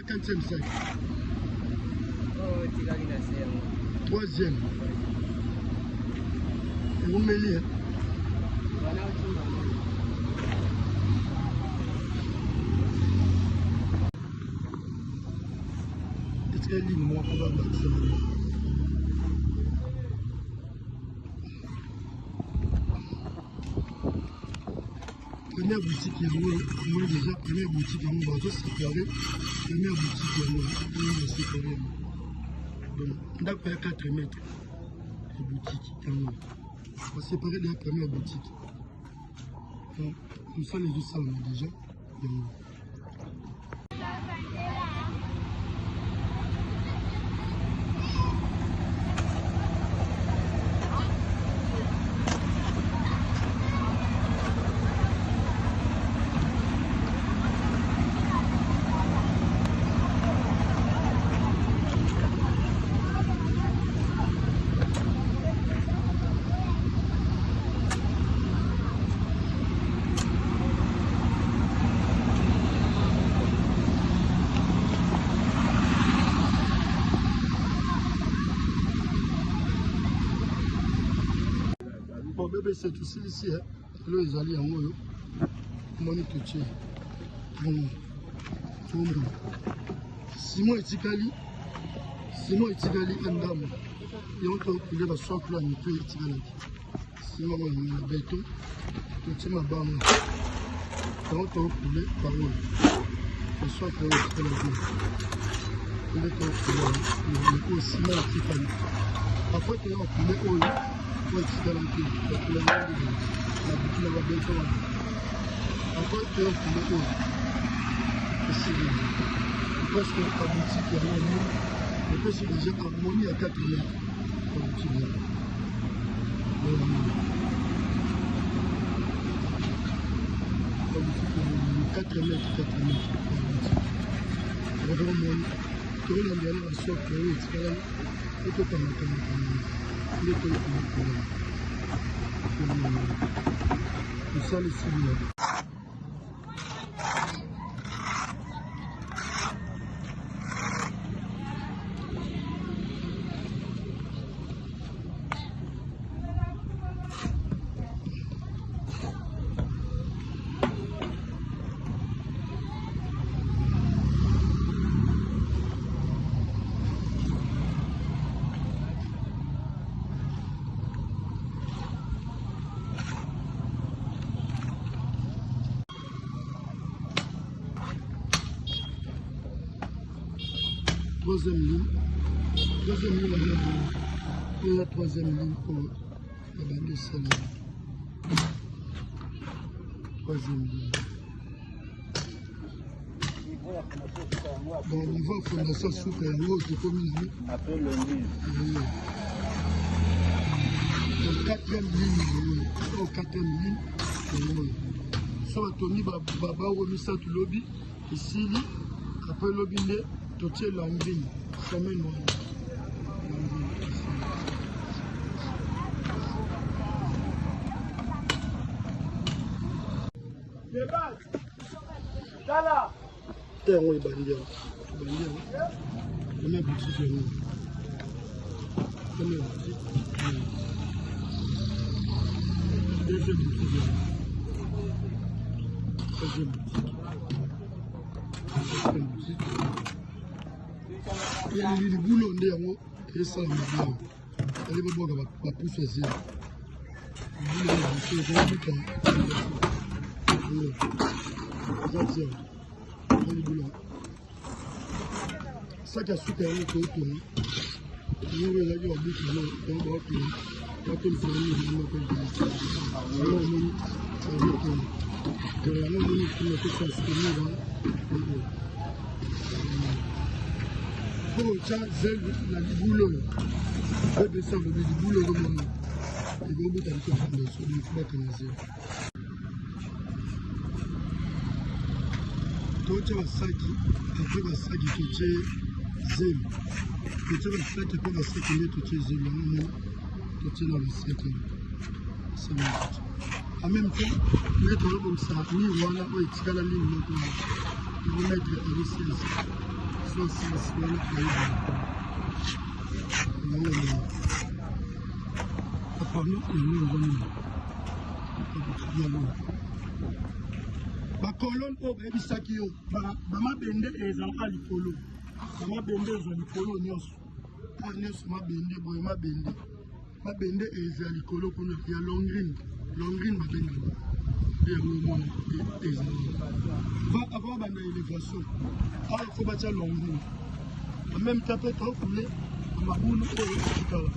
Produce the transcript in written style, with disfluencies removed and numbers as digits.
Quatrième sac. Troisième. Et vous mêlez. Est-ce qu'elle dit moi on va battre ça? Première boutique, moi déjà, première boutique, on va tous séparer. Première boutique, on va séparer. Donc, on a payé 4 mètres de boutique. On va séparer la première boutique. Donc, comme ça, les deux salles, on a déjà. Bon, bébé, c'est tout ici. Là, ils allaient en haut. Monique, Simon Etikali, un dame. Et on peut couler la socle là, on peut Etikali. Simon, on a béton, tout est ma banque. Et on peut couler par où? Le socle là, on peut la vie. On peut couler au Simon Etikali. Après, on a coulé au pour Etikali. La boutique là, béton. Après, on a coulé au. Parce que la boutique est harmonie, et que c'est déjà harmonie à 4 mètres. La boutique est la boutique est 4 mètres, 4 mètres. La boutique. Vraiment, tout le monde est là, soit que vous êtes là, et que tu as un tout ça, les civils. Troisième ligne, et la troisième ligne pour la bande salée. Troisième ligne. Bon, niveau fondation souple, il faut miser. Après le mur. Donc, quatrième ligne, au quatrième ligne, soit Tony Baba ou Missa tu lobby, ici, après le lobby, tu es l'ambine, chemin noir. Terre, on est bandé. On est boutique. On est boutique. Deuxième boutique. Troisième boutique. Quatrième boutique. Il y a des boulons derrière. Et ça, on est bien. Elle va boire la pousse ici. Ça qui a super haut que autour. Nous avons dit au bout de l'eau, on va appeler. On va appeler le famille, on va appeler le famille. Alors, on va appeler le famille. Pour ça, c'est la boulot. C'est de ça, le boulot de mon nom. Et vous avez dit que c'est une fois que nous sommes. Tout ça, c'est qui, après la sac qui est zéro. Tout ça, c'est qui après la sac qui est zéro. Tout ça, c'est qui. C'est bon. En même temps, nous avons comme ça, nous avons la ligne. Nous avons mettre les ressources. Bakolon oyo bayebisaki yo bamabende ezalaka likolo bamabende ezwa likolo nyonso oyo nyonso mabende boye mabende ezwa likolo kuna ya longrine babengaka yango mona ezali avant banda élévation awa fo batya longrine en même temps mpe tokule mabulu oyo etikala